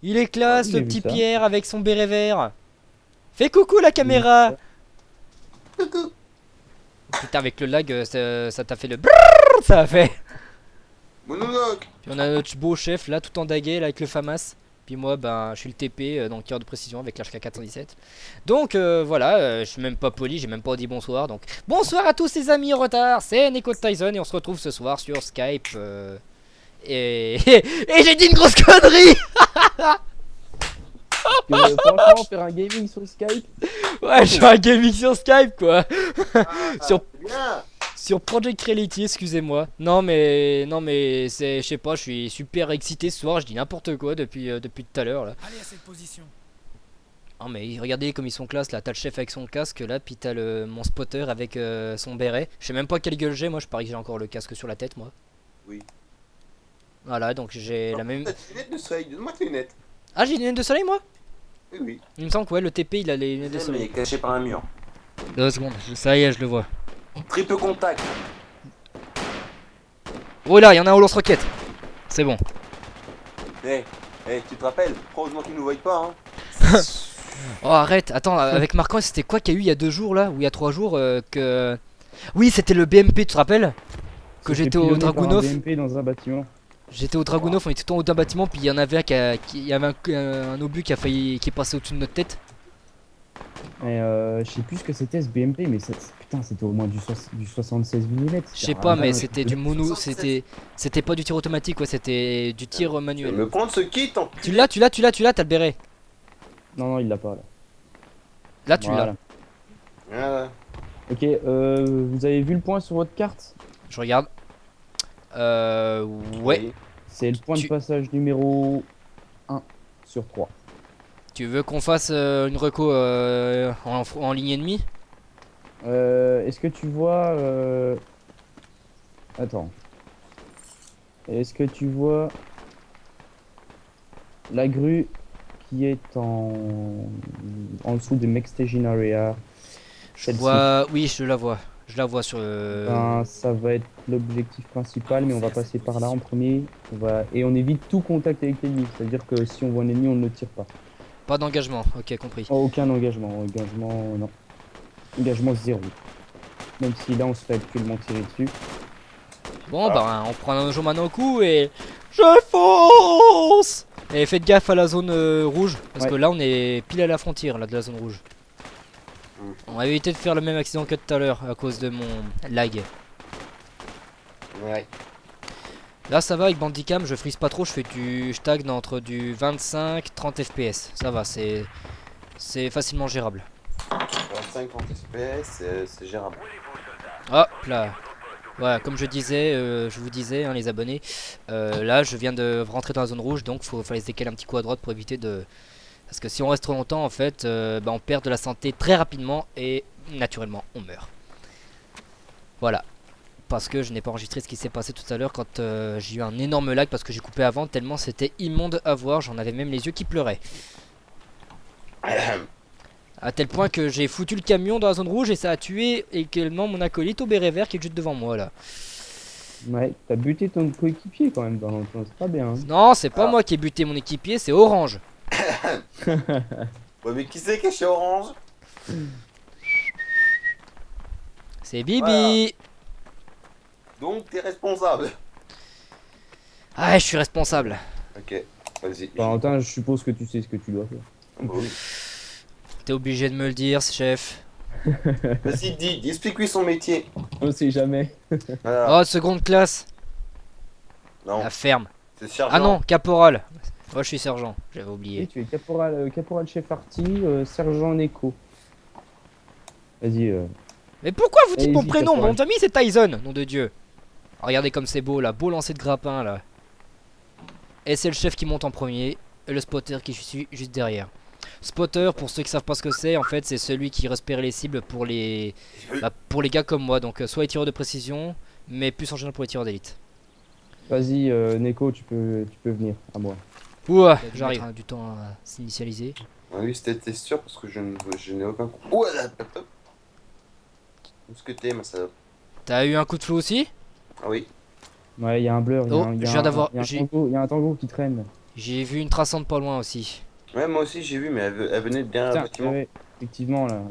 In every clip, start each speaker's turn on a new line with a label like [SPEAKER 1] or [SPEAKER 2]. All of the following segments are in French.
[SPEAKER 1] Il est classe,
[SPEAKER 2] j'ai
[SPEAKER 1] le
[SPEAKER 2] vu
[SPEAKER 1] petit
[SPEAKER 2] ça.
[SPEAKER 1] Pierre avec son béret vert. Fais coucou la caméra.
[SPEAKER 3] Coucou.
[SPEAKER 1] Putain, avec le lag, ça t'a fait le brrrr, ça a fait.
[SPEAKER 3] Monologue.
[SPEAKER 1] Puis on a notre beau chef là, tout en daguet là, avec le FAMAS. Puis moi, ben, je suis le TP, donc tir de précision avec l'HK417. Donc voilà, je suis même pas poli, j'ai même pas dit bonsoir. Donc bonsoir à tous les amis en retard, c'est Neko de Tyson et on se retrouve ce soir sur Skype. Et j'ai dit une grosse connerie.
[SPEAKER 2] Franchement, faire un gaming sur Skype,
[SPEAKER 1] Ouais, je fais un gaming sur Skype quoi. Sur-
[SPEAKER 3] C'est bien.
[SPEAKER 1] Sur Project Reality, excusez-moi. Non mais c'est, je sais pas, je suis super excité ce soir, je dis n'importe quoi depuis tout à l'heure là.
[SPEAKER 4] Allez à cette position.
[SPEAKER 1] Non mais regardez comme ils sont classe là, t'as le chef avec son casque là, puis t'as mon spotter avec son béret. Je sais même pas quelle gueule j'ai, moi je parie que j'ai encore le casque sur la tête moi.
[SPEAKER 3] Oui.
[SPEAKER 1] Voilà, donc j'ai la même...
[SPEAKER 3] T'as tes lunettes de soleil, donne-moi tes lunettes.
[SPEAKER 1] Ah, j'ai des lunettes de soleil moi.
[SPEAKER 3] Oui, oui.
[SPEAKER 1] Il me semble que ouais, le TP il a les lunettes de
[SPEAKER 3] Mais il
[SPEAKER 1] soleil.
[SPEAKER 3] est caché par un mur.
[SPEAKER 1] 2 secondes, ça y est, je le vois.
[SPEAKER 3] Triple contact.
[SPEAKER 1] Oh là, il y en a un au lance-roquette. C'est bon.
[SPEAKER 3] Eh, tu te rappelles? Heureusement qu'ils nous voient pas, hein.
[SPEAKER 1] Oh arrête, attends, avec Marquand c'était quoi qu'il y a eu il y a 2 jours là, ou il y a 3 jours que... Oui, c'était le BMP, tu te rappelles? Que
[SPEAKER 2] c'était
[SPEAKER 1] j'étais au
[SPEAKER 2] pilonné par un
[SPEAKER 1] Dragunov.
[SPEAKER 2] BMP dans un bâtiment.
[SPEAKER 1] J'étais au Dragunov, on était tout en haut d'un bâtiment, puis il y en avait un il y avait un obus qui a failli, qui est passé au-dessus de notre tête.
[SPEAKER 2] Mais je sais plus ce que c'était ce BMP, mais putain, c'était au moins du 76 mm.
[SPEAKER 1] Je sais pas, mais c'était du mono, c'était pas du tir automatique, ouais, c'était du tir
[SPEAKER 3] Tu vas
[SPEAKER 1] manuel.
[SPEAKER 3] me prendre ce kit en...
[SPEAKER 1] Tu l'as, t'as le béret.
[SPEAKER 2] Non, non, il l'a pas là.
[SPEAKER 1] Là, tu l'as.
[SPEAKER 2] Voilà.
[SPEAKER 3] Ah,
[SPEAKER 2] Ok, vous avez vu le point sur votre carte?
[SPEAKER 1] Je regarde. Ouais.
[SPEAKER 3] oui.
[SPEAKER 2] C'est le point de passage numéro 1 sur 3.
[SPEAKER 1] Tu veux qu'on fasse une reco en ligne ennemie?
[SPEAKER 2] Est-ce que tu vois... Attends. Est-ce que tu vois la grue qui est en dessous des Mech Staging Area?
[SPEAKER 1] Je
[SPEAKER 2] Celle-ci.
[SPEAKER 1] vois, oui, je la vois. Je la vois sur le...
[SPEAKER 2] Ben, ça va être l'objectif principal, mais on va passer par là en premier. Et on évite tout contact avec l'ennemi. C'est-à-dire que si on voit un ennemi, on ne le tire pas.
[SPEAKER 1] Pas d'engagement, ok, compris.
[SPEAKER 2] Oh, aucun engagement. Engagement, non. Engagement 0. Même si là, on se fait actuellement tirer dessus.
[SPEAKER 1] Bon, bah, on prend un jeu maintenant au coup et... Je fonce. Et faites gaffe à la zone rouge, parce
[SPEAKER 2] Ouais.
[SPEAKER 1] que là, on est pile à la frontière là, de la zone rouge. On va éviter de faire le même accident que tout à l'heure à cause de mon lag.
[SPEAKER 3] Ouais.
[SPEAKER 1] Là ça va avec Bandicam, je frise pas trop, je stagne entre du 25-30 fps. Ça va, c'est facilement gérable.
[SPEAKER 3] 25 FPS, c'est gérable.
[SPEAKER 1] Hop là. Voilà, comme je disais, je vous disais, hein, les abonnés, là je viens de rentrer dans la zone rouge, donc fallait se décaler un petit coup à droite pour éviter de... Parce que si on reste trop longtemps, en fait, bah, on perd de la santé très rapidement et naturellement on meurt. Voilà. Parce que je n'ai pas enregistré ce qui s'est passé tout à l'heure quand j'ai eu un énorme lag parce que j'ai coupé avant tellement c'était immonde à voir, j'en avais même les yeux qui pleuraient. À tel point que j'ai foutu le camion dans la zone rouge et ça a tué également mon acolyte au béret vert qui est juste devant moi là.
[SPEAKER 2] Ouais, t'as buté ton coéquipier quand même dans l'entrée, c'est pas bien. Hein.
[SPEAKER 1] Non, c'est pas moi qui ai buté mon équipier, c'est Orange.
[SPEAKER 3] Ouais, mais qui c'est qui est chez Orange?
[SPEAKER 1] C'est Bibi.
[SPEAKER 3] Voilà. Donc t'es responsable.
[SPEAKER 1] Ah, je suis responsable.
[SPEAKER 3] Ok, vas-y.
[SPEAKER 2] Valentin, je suppose que tu sais ce que tu dois faire.
[SPEAKER 3] Oui.
[SPEAKER 1] T'es obligé de me le dire, chef.
[SPEAKER 3] Vas-y, dis, explique-lui son métier.
[SPEAKER 2] On sait jamais.
[SPEAKER 3] Voilà.
[SPEAKER 1] Oh, seconde classe.
[SPEAKER 3] Non,
[SPEAKER 1] La ferme.
[SPEAKER 3] c'est sergent.
[SPEAKER 1] Ah non, caporal. Moi je suis sergent, j'avais
[SPEAKER 2] Et
[SPEAKER 1] oublié.
[SPEAKER 2] tu es caporal chef Arty, sergent Neko. Vas-y.
[SPEAKER 1] Mais pourquoi vous dites mon
[SPEAKER 2] Allez-y,
[SPEAKER 1] prénom?
[SPEAKER 2] caporal.
[SPEAKER 1] Mon ami c'est Tyson, nom de Dieu. Regardez comme c'est beau là, beau lancer de grappin là. Et c'est le chef qui monte en premier, et le spotter qui suit juste derrière. Spotter, pour ceux qui savent pas ce que c'est, en fait c'est celui qui repère les cibles pour les gars comme moi. Donc soit les tireurs de précision, mais plus en général pour les tireurs d'élite.
[SPEAKER 2] Vas-y, Neko, tu peux venir à moi.
[SPEAKER 1] Ouah, j'arrive. Du temps à s'initialiser.
[SPEAKER 3] Ah oui, c'était sûr parce que je n'ai aucun coup. Oh là, hop. Où est-ce que t'es, ma salope?
[SPEAKER 1] T'as eu un coup de flou aussi?
[SPEAKER 3] Ah oui.
[SPEAKER 2] Ouais, il y a un blur,
[SPEAKER 1] Oh, je viens d'avoir-
[SPEAKER 2] il y a un tango qui traîne.
[SPEAKER 1] J'ai vu une traçante pas loin aussi.
[SPEAKER 3] Ouais, moi aussi j'ai vu, mais elle venait de derrière le
[SPEAKER 2] Tiens,
[SPEAKER 3] bâtiment.
[SPEAKER 2] ouais, effectivement, là.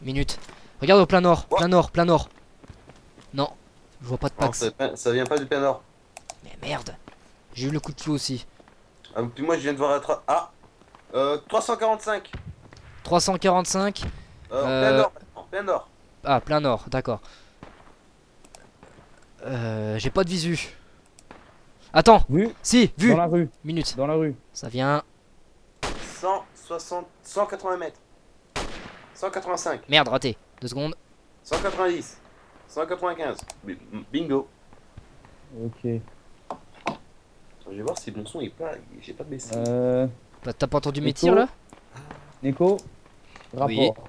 [SPEAKER 1] Minute. Regarde au plein nord,
[SPEAKER 3] What?
[SPEAKER 1] plein nord, plein nord. Non, je vois pas de
[SPEAKER 3] Non,
[SPEAKER 1] Pax.
[SPEAKER 3] ça vient pas du plein nord.
[SPEAKER 1] Mais merde. J'ai eu le coup de feu aussi.
[SPEAKER 3] Ah, puis moi je viens de voir la trace. Ah 345
[SPEAKER 1] 345.
[SPEAKER 3] en plein
[SPEAKER 1] Euh,
[SPEAKER 3] nord, en plein nord.
[SPEAKER 1] Ah, plein nord, d'accord. J'ai pas de visu. Attends,
[SPEAKER 2] Vu?
[SPEAKER 1] si,
[SPEAKER 2] Dans
[SPEAKER 1] vu.
[SPEAKER 2] la rue.
[SPEAKER 1] Minute.
[SPEAKER 2] Dans la rue.
[SPEAKER 1] Ça vient.
[SPEAKER 3] 160, 180 mètres. 185,
[SPEAKER 1] Merde, raté. 2 secondes.
[SPEAKER 3] 190, 195. Bingo.
[SPEAKER 2] Ok.
[SPEAKER 3] Je vais voir si mon son est pas. J'ai pas baissé.
[SPEAKER 1] Bah, t'as pas entendu mes
[SPEAKER 2] Nico.
[SPEAKER 1] tirs là?
[SPEAKER 2] Neko,
[SPEAKER 1] Oui.
[SPEAKER 2] rapport.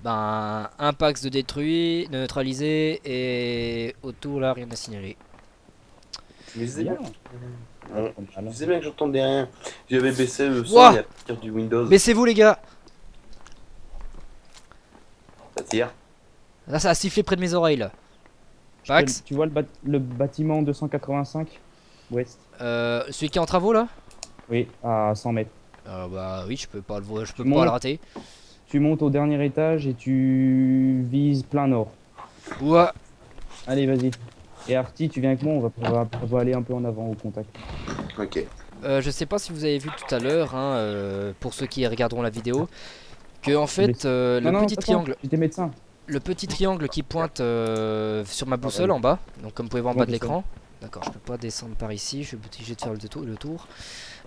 [SPEAKER 1] Ben, un Pax de détruit, de neutralisé, et autour là, rien à signaler.
[SPEAKER 3] Je me disais
[SPEAKER 2] Bien.
[SPEAKER 3] bien. Ouais, je
[SPEAKER 2] Voilà.
[SPEAKER 3] me disais bien que j'entendais rien. J'avais baissé le son
[SPEAKER 1] Ouah.
[SPEAKER 3] mais à partir du Windows.
[SPEAKER 1] Baissez-vous les gars.
[SPEAKER 3] Ça tire.
[SPEAKER 1] Là, ça a sifflé près de mes oreilles là.
[SPEAKER 2] Je
[SPEAKER 1] Pax.
[SPEAKER 2] tu vois le bâtiment 285 ouest?
[SPEAKER 1] Celui qui est en travaux là?
[SPEAKER 2] Oui, à 100 mètres.
[SPEAKER 1] Bah oui, je peux pas le voir, je peux
[SPEAKER 2] Monte.
[SPEAKER 1] pas le rater.
[SPEAKER 2] Tu montes au dernier étage et tu vises plein nord.
[SPEAKER 1] Ouah.
[SPEAKER 2] Allez, vas-y. Et Arty, tu viens avec moi, on va aller un peu en avant au contact.
[SPEAKER 3] Ok.
[SPEAKER 1] Je sais pas si vous avez vu tout à l'heure, hein, pour ceux qui regarderont la vidéo, que en fait
[SPEAKER 2] Non, non,
[SPEAKER 1] petit
[SPEAKER 2] attends,
[SPEAKER 1] triangle,
[SPEAKER 2] j'étais médecin.
[SPEAKER 1] le petit triangle qui pointe sur ma boussole en bas, donc comme vous pouvez voir en bas de l'écran. D'accord, je peux pas descendre par ici, je suis obligé de faire le tour.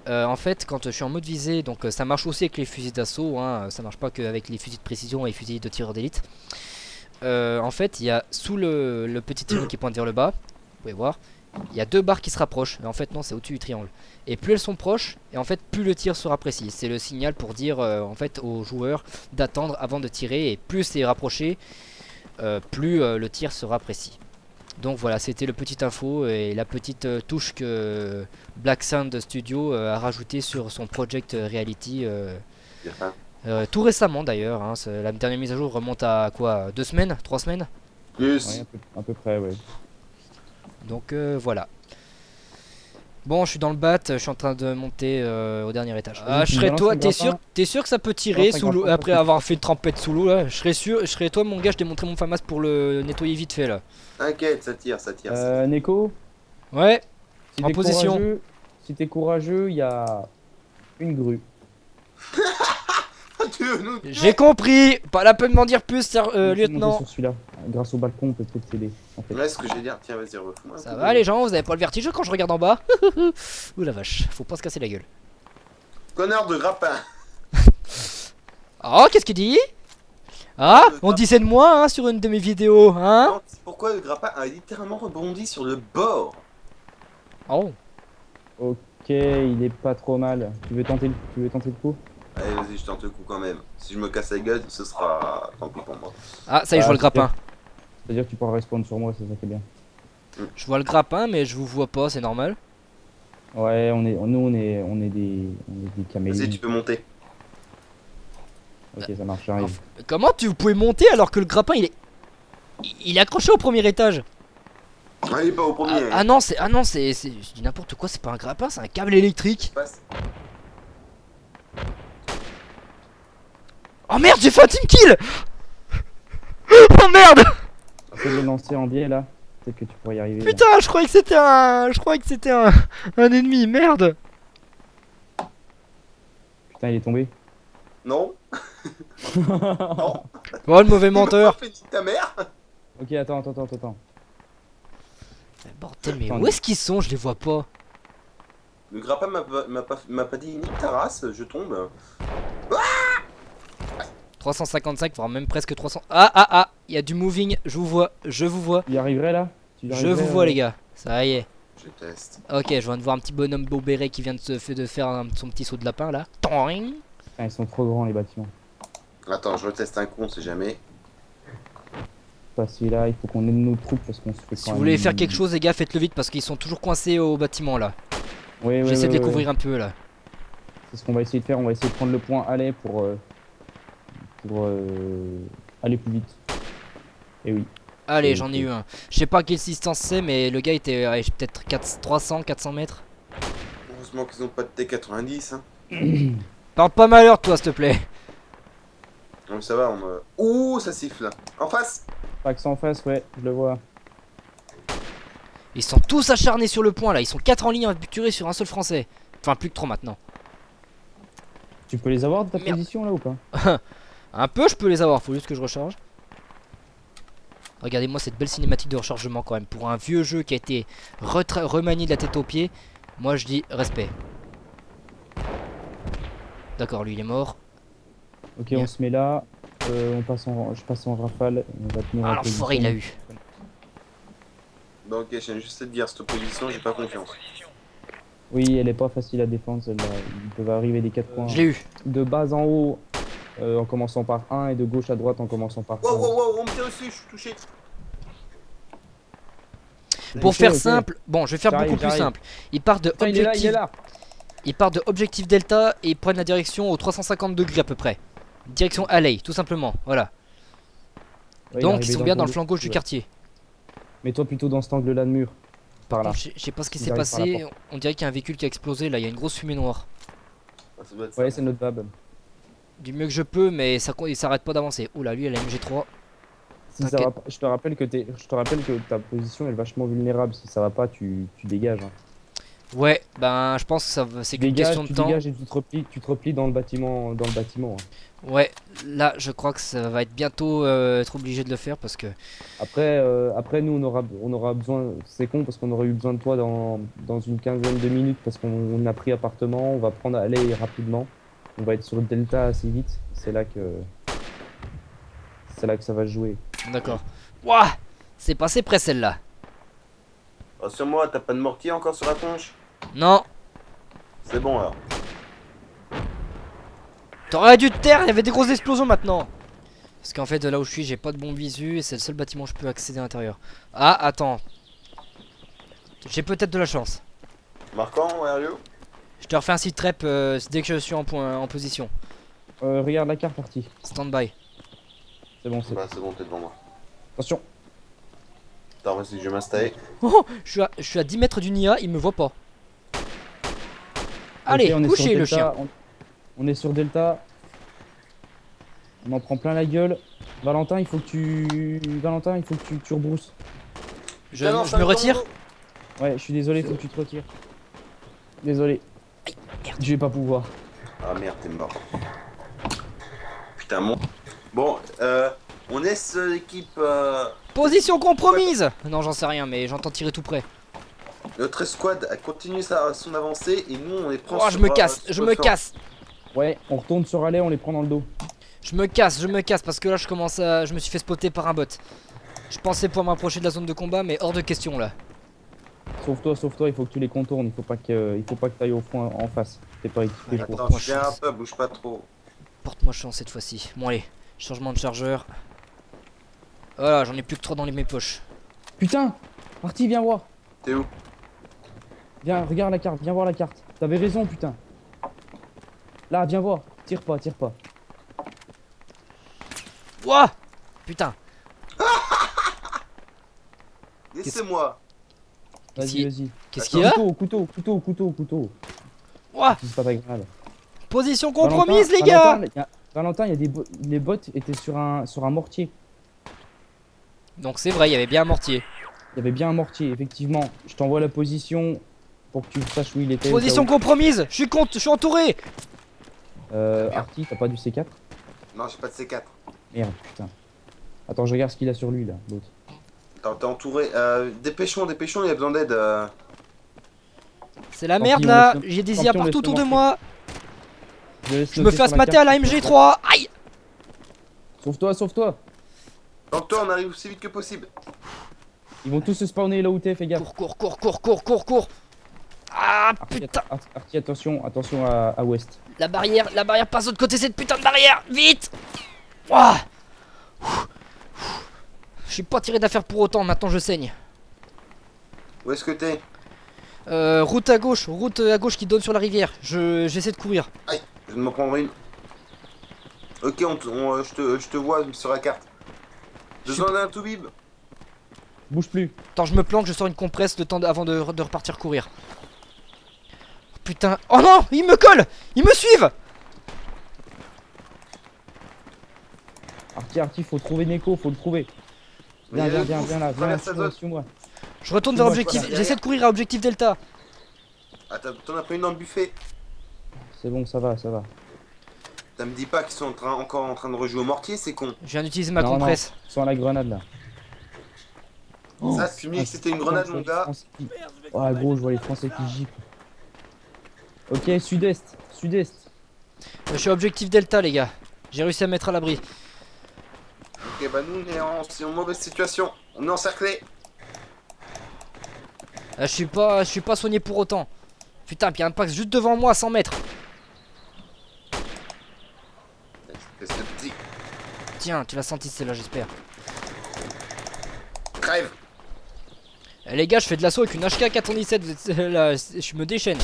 [SPEAKER 1] En fait, quand je suis en mode visée, donc ça marche aussi avec les fusils d'assaut, hein, ça marche pas qu'avec les fusils de précision et les fusils de tireur d'élite. En fait, il y a sous le petit triangle qui pointe vers le bas, vous pouvez voir, il y a 2 barres qui se rapprochent. Mais en fait, non, c'est au-dessus du triangle. Et plus elles sont proches, et en fait, plus le tir sera précis. C'est le signal pour dire en fait aux joueurs d'attendre avant de tirer. Et plus c'est rapproché, plus le tir sera précis. Donc voilà, c'était le petit info et la petite touche que Black Sound Studio a rajouté sur son Project Reality. Tout récemment d'ailleurs, hein, la dernière mise à jour remonte à quoi, 2 semaines, 3 semaines.
[SPEAKER 3] Plus.
[SPEAKER 2] Ouais, à peu près, ouais.
[SPEAKER 1] Donc voilà. Bon, je suis dans le bat, je suis en train de monter au dernier étage. Ah, je
[SPEAKER 2] tu me
[SPEAKER 1] serais
[SPEAKER 2] balances
[SPEAKER 1] toi,
[SPEAKER 2] un
[SPEAKER 1] t'es sûr que ça peut tirer
[SPEAKER 2] Balance un
[SPEAKER 1] sous l'eau
[SPEAKER 2] grappin,
[SPEAKER 1] après
[SPEAKER 2] parce que-
[SPEAKER 1] avoir fait une trempette sous l'eau là? Je serais toi mon gars, je t'ai montré mon FAMAS pour le nettoyer vite fait là.
[SPEAKER 3] T'inquiète, ça tire, ça tire.
[SPEAKER 2] Neko,
[SPEAKER 1] Ouais,
[SPEAKER 2] si
[SPEAKER 1] en
[SPEAKER 2] t'es
[SPEAKER 1] position.
[SPEAKER 2] courageux, si t'es courageux, il y a une grue.
[SPEAKER 3] Tu veux nous tuer?
[SPEAKER 1] J'ai compris, pas la peine de m'en dire plus,
[SPEAKER 2] Tu peux monter
[SPEAKER 1] lieutenant.
[SPEAKER 2] sur celui-là. Grâce au balcon, on peut peut-être t'aider. En fait.
[SPEAKER 3] Ouais, ce que j'ai dire. Tiens, vas-y, refous-moi. un
[SPEAKER 1] Ça
[SPEAKER 3] coup
[SPEAKER 1] va
[SPEAKER 3] de-
[SPEAKER 1] les gens, vous avez pas le vertige quand je regarde en bas? Ouh la vache, faut pas se casser la gueule.
[SPEAKER 3] Connard de grappin.
[SPEAKER 1] Oh, qu'est-ce qu'il dit? Ah, on disait de moi hein, sur une de mes vidéos, hein?
[SPEAKER 3] Non, c'est pourquoi le grappin a littéralement rebondi sur le bord.
[SPEAKER 1] Oh.
[SPEAKER 2] Ok, il est pas trop mal. Tu veux tenter le coup?
[SPEAKER 3] Allez, vas-y, je tente le coup quand même. Si je me casse la gueule, ce sera tant pis pour moi.
[SPEAKER 1] Ah, ça y est, je vois le grappin.
[SPEAKER 2] C'est-à-dire que tu pourras respawn sur moi, c'est ça qui est bien.
[SPEAKER 1] Je vois le grappin, mais je vous vois pas, c'est normal.
[SPEAKER 2] Ouais, nous on est des caméléons.
[SPEAKER 3] Vas-y, tu peux monter.
[SPEAKER 2] Ok, ça marche, j'arrive.
[SPEAKER 1] Enfin, comment tu pouvez monter alors que le grappin il est accroché au premier étage?
[SPEAKER 3] Ah, il est pas au premier.
[SPEAKER 1] Ah non, je dis n'importe quoi, c'est pas un grappin, c'est un câble électrique.
[SPEAKER 3] Passe.
[SPEAKER 1] Oh merde, j'ai fait un team kill. Oh merde.
[SPEAKER 2] Essaye de le lancer en biais là. Peut-être que tu pourrais y arriver. là.
[SPEAKER 1] Putain, je croyais que c'était un ennemi, merde.
[SPEAKER 2] Putain, il est tombé.
[SPEAKER 3] Non. Non.
[SPEAKER 1] Oh le mauvais menteur.
[SPEAKER 3] Fais nique ta mère.
[SPEAKER 2] Ok, attends.
[SPEAKER 1] Bordel, mais
[SPEAKER 2] Attends.
[SPEAKER 1] où est-ce qu'ils sont? Je les vois pas.
[SPEAKER 3] Le grappin m'a pas dit nique ta race, je tombe.
[SPEAKER 1] 355, voire même presque 300. Ah, il y a du moving, je vous vois.
[SPEAKER 2] Tu y arriverais là?
[SPEAKER 1] Je vous vois les gars, ça y est.
[SPEAKER 3] Je teste.
[SPEAKER 1] Ok, je viens de voir un petit bonhomme beau béret qui vient de faire son petit saut de lapin là. Toing.
[SPEAKER 2] Ah, ils sont trop grands les bâtiments.
[SPEAKER 3] Attends, je reteste un coup, on sait jamais.
[SPEAKER 2] Pas celui-là, il faut qu'on aide nos troupes parce qu'on se fait
[SPEAKER 1] Si vous voulez faire quelque chose les gars, faites-le vite parce qu'ils sont toujours coincés au bâtiment là.
[SPEAKER 2] Ouais,
[SPEAKER 1] J'essaie de les couvrir un peu là.
[SPEAKER 2] C'est ce qu'on va essayer de faire, on va essayer de prendre le point aller pour aller plus vite. Et oui.
[SPEAKER 1] Allez, j'en ai eu un. Je sais pas quelle distance c'est, mais le gars était peut-être 300, 400 mètres.
[SPEAKER 3] Heureusement qu'ils ont pas de T90. Hein.
[SPEAKER 1] Parle pas malheur, toi, s'il te plaît.
[SPEAKER 3] Donc ça va, on me... Ouh, ça siffle là. En face.
[SPEAKER 2] Pax en face, ouais, je le vois.
[SPEAKER 1] Ils sont tous acharnés sur le point là. Ils sont 4 en ligne à tuer sur un seul français. Enfin, plus que 3 maintenant.
[SPEAKER 2] Tu peux les avoir de ta
[SPEAKER 1] Merde.
[SPEAKER 2] position là ou pas?
[SPEAKER 1] Un peu, je peux les avoir. Faut juste que je recharge. Regardez-moi cette belle cinématique de rechargement quand même. Pour un vieux jeu qui a été remanié de la tête aux pieds. Moi, je dis respect. D'accord, lui il est mort.
[SPEAKER 2] Ok,
[SPEAKER 1] Bien.
[SPEAKER 2] on se met là. Je passe en rafale. On va tenir
[SPEAKER 1] Ah,
[SPEAKER 2] la
[SPEAKER 1] l'enfoiré, il a
[SPEAKER 2] position.
[SPEAKER 1] eu.
[SPEAKER 3] Bah ok, je viens juste de te dire, cette position, j'ai pas confiance.
[SPEAKER 2] Oui, elle est pas facile à défendre celle-là. Ils peuvent arriver des 4 points.
[SPEAKER 1] Je l'ai eu.
[SPEAKER 2] De bas en haut en commençant par 1 et de gauche à droite en commençant par 1.
[SPEAKER 3] Wow, wow, wow, on me tire dessus, je suis touché.
[SPEAKER 1] Pour
[SPEAKER 2] Ok,
[SPEAKER 1] faire
[SPEAKER 2] ok.
[SPEAKER 1] simple, bon, je vais faire
[SPEAKER 2] J'arrive,
[SPEAKER 1] beaucoup plus
[SPEAKER 2] j'arrive.
[SPEAKER 1] simple. Ils partent de
[SPEAKER 2] Putain, il est là, il est
[SPEAKER 1] objectif,
[SPEAKER 2] là.
[SPEAKER 1] ils partent de objectif delta et ils prennent la direction aux 350 degrés à peu près. Direction Alley, tout simplement. Voilà.
[SPEAKER 2] Ouais, il est
[SPEAKER 1] Donc
[SPEAKER 2] arrivé
[SPEAKER 1] ils sont bien
[SPEAKER 2] ton
[SPEAKER 1] dans le
[SPEAKER 2] dos.
[SPEAKER 1] flanc gauche du
[SPEAKER 2] Ouais.
[SPEAKER 1] quartier.
[SPEAKER 2] Mets-toi plutôt dans cet angle-là de mur. Par là.
[SPEAKER 1] Bon, je sais pas ce qui
[SPEAKER 2] Ils
[SPEAKER 1] s'est
[SPEAKER 2] arrivent par la
[SPEAKER 1] passé. On dirait qu'il y a un véhicule qui a explosé là. Il y a une grosse fumée noire.
[SPEAKER 3] Ah, ça doit être ça.
[SPEAKER 2] Ouais, c'est notre bab.
[SPEAKER 1] Du mieux que je peux, mais ça il s'arrête pas d'avancer. Oula, lui, elle a MG3.
[SPEAKER 2] Si ça
[SPEAKER 1] T'inquiète.
[SPEAKER 2] va pas, je te rappelle que ta position est vachement vulnérable. Si ça va pas, tu dégages. Hein.
[SPEAKER 1] Ouais, ben je pense que c'est qu'une question de
[SPEAKER 2] Tu
[SPEAKER 1] temps.
[SPEAKER 2] dégages et tu te replies dans le bâtiment. Hein.
[SPEAKER 1] Ouais, là je crois que ça va être bientôt être obligé de le faire parce que.
[SPEAKER 2] Après nous on aura besoin. C'est con parce qu'on aurait eu besoin de toi dans une quinzaine de minutes parce qu'on a pris appartement. On va prendre aller rapidement. On va être sur Delta assez vite. C'est là que ça va se jouer.
[SPEAKER 1] D'accord. Ouah, c'est passé près celle-là.
[SPEAKER 3] Rassure-moi, t'as pas de mortier encore sur la tronche?
[SPEAKER 1] Non,
[SPEAKER 3] C'est bon alors.
[SPEAKER 1] t'aurais dû te taire, il y avait des grosses explosions maintenant. Parce qu'en fait, de là où je suis, j'ai pas de bon visu et c'est le seul bâtiment où je peux accéder à l'intérieur. Ah, attends. J'ai peut-être de la chance.
[SPEAKER 3] Marquant, where are you?
[SPEAKER 1] Je te refais un site rep dès que je suis en position.
[SPEAKER 2] Regarde la carte partie.
[SPEAKER 1] Stand by.
[SPEAKER 2] C'est bon, c'est
[SPEAKER 3] Bah c'est bon, t'es devant moi.
[SPEAKER 2] attention.
[SPEAKER 3] Attends, vas-y, je vais m'installer.
[SPEAKER 1] Oh, je suis à 10 mètres d'une IA, il me voit pas. Allez,
[SPEAKER 2] Ok, on est
[SPEAKER 1] couchez
[SPEAKER 2] sur
[SPEAKER 1] le
[SPEAKER 2] Delta,
[SPEAKER 1] chien.
[SPEAKER 2] on est sur Delta. On en prend plein la gueule. Valentin, il faut que tu rebrousses.
[SPEAKER 1] Je
[SPEAKER 3] Putain, non,
[SPEAKER 1] me
[SPEAKER 3] ça va dans
[SPEAKER 1] retire.
[SPEAKER 3] mon dos.
[SPEAKER 2] Ouais, je suis désolé, faut que tu te retires. Désolé.
[SPEAKER 1] merde.
[SPEAKER 2] Je vais pas pouvoir.
[SPEAKER 3] Ah merde, t'es mort. Putain, mon... Bon, on laisse l'équipe...
[SPEAKER 1] Position compromise. Non, j'en sais rien, mais j'entends tirer tout près.
[SPEAKER 3] Notre escouade a continué son avancée et nous on les prend
[SPEAKER 1] Oh,
[SPEAKER 3] sur...
[SPEAKER 1] je me casse,
[SPEAKER 3] sur
[SPEAKER 1] je
[SPEAKER 3] le
[SPEAKER 1] me
[SPEAKER 3] flanc.
[SPEAKER 1] casse.
[SPEAKER 2] Ouais, on retourne sur Alley, on les prend dans le dos.
[SPEAKER 1] Je me casse parce que là je commence à. Je me suis fait spotter par un bot. Je pensais pouvoir m'approcher de la zone de combat, mais hors de question là.
[SPEAKER 2] Sauve-toi, il faut que tu les contournes. Il faut pas que t'ailles au front en face. T'es pas équipé pour.
[SPEAKER 3] Attends,
[SPEAKER 1] Moi,
[SPEAKER 3] je viens
[SPEAKER 1] je-
[SPEAKER 3] un peu, bouge pas trop.
[SPEAKER 1] Porte-moi chance cette fois-ci. Bon, allez, changement de chargeur. Voilà, j'en ai plus que 3 dans mes poches.
[SPEAKER 2] Putain, Marty, viens voir.
[SPEAKER 3] T'es où?
[SPEAKER 2] Viens, regarde la carte, viens voir la carte. T'avais raison, putain. Là, viens voir. Tire pas.
[SPEAKER 1] Ouah. Putain.
[SPEAKER 3] Laissez-moi.
[SPEAKER 2] Vas-y, vas-y.
[SPEAKER 1] Qu'est-ce qu'il y a?
[SPEAKER 2] Couteau.
[SPEAKER 1] Ouah.
[SPEAKER 2] C'est pas très grave.
[SPEAKER 1] Position compromise, les gars.
[SPEAKER 2] Valentin, les bots étaient sur un mortier.
[SPEAKER 1] Donc c'est vrai, il y avait bien un mortier.
[SPEAKER 2] Il y avait bien un mortier, effectivement. Je t'envoie la position pour que tu saches où il était.
[SPEAKER 1] Position compromise. Je suis entouré.
[SPEAKER 2] Arty, t'as pas du C4?
[SPEAKER 3] Non, j'ai pas de C4.
[SPEAKER 2] Merde, putain. Attends, je regarde ce qu'il a sur lui, là, l'autre.
[SPEAKER 3] Attends, t'es entouré. Dépêchons, il a besoin d'aide.
[SPEAKER 1] C'est la
[SPEAKER 2] Champion,
[SPEAKER 1] merde là.
[SPEAKER 2] laisse-le-
[SPEAKER 1] J'ai des IA
[SPEAKER 2] champion,
[SPEAKER 1] partout
[SPEAKER 2] laisse-le
[SPEAKER 1] autour de
[SPEAKER 2] marcher.
[SPEAKER 1] moi.
[SPEAKER 2] laisse
[SPEAKER 1] Je me
[SPEAKER 2] noter
[SPEAKER 1] fais
[SPEAKER 2] sur la
[SPEAKER 1] mater à la
[SPEAKER 2] carte.
[SPEAKER 1] MG3. Aïe.
[SPEAKER 2] Sauve-toi.
[SPEAKER 3] Donc toi, on arrive aussi vite que possible.
[SPEAKER 2] Ils vont tous se spawner là où t'es, fais gaffe.
[SPEAKER 1] Cours. Ah putain.
[SPEAKER 2] Arty, attention à ouest.
[SPEAKER 1] La barrière passe de l'autre côté, cette putain de barrière. Vite. Ouah. Je suis pas tiré d'affaire pour autant, maintenant je saigne.
[SPEAKER 3] Où est-ce que t'es?
[SPEAKER 1] Route à gauche qui donne sur la rivière. J'essaie de courir.
[SPEAKER 3] Aïe, je vais me prendre une. Ok, je te vois sur la carte. Besoin d'un toubib.
[SPEAKER 2] Bouge plus.
[SPEAKER 1] Attends, je me planque, je sors une compresse le temps avant de repartir courir. putain. Oh non, ils me collent. Ils me suivent.
[SPEAKER 2] Artie, faut trouver Neko, faut le trouver. Viens là,
[SPEAKER 3] traverse la zone.
[SPEAKER 2] suis-moi.
[SPEAKER 1] Je retourne vers
[SPEAKER 2] Moi,
[SPEAKER 1] objectif.
[SPEAKER 3] voilà.
[SPEAKER 1] J'essaie de courir à objectif Delta.
[SPEAKER 3] Ah, t'en as pris une dans le buffet.
[SPEAKER 2] C'est bon, ça va.
[SPEAKER 3] Ça me dis pas qu'ils sont encore en train de rejouer au mortier, c'est con.
[SPEAKER 1] Je viens d'utiliser ma
[SPEAKER 2] Non,
[SPEAKER 1] compresse.
[SPEAKER 2] Ils sont à la grenade là.
[SPEAKER 3] Ça, tu me dis que c'était une grenade, mon gars.
[SPEAKER 2] Ah gros, je vois les Français qui giclent. Ok, sud-est.
[SPEAKER 1] Je suis à objectif Delta, les gars. J'ai réussi à me mettre à l'abri.
[SPEAKER 3] Ok, bah nous, c'est en mauvaise situation. On est encerclés.
[SPEAKER 1] Je suis pas soigné pour autant. Putain, puis y a un pack juste devant moi à 100 mètres.
[SPEAKER 3] C'est ce petit.
[SPEAKER 1] Tiens, tu l'as senti celle-là, j'espère.
[SPEAKER 3] Crève.
[SPEAKER 1] Eh, les gars, je fais de l'assaut avec une HK417. Vous êtes, là, je me déchaîne.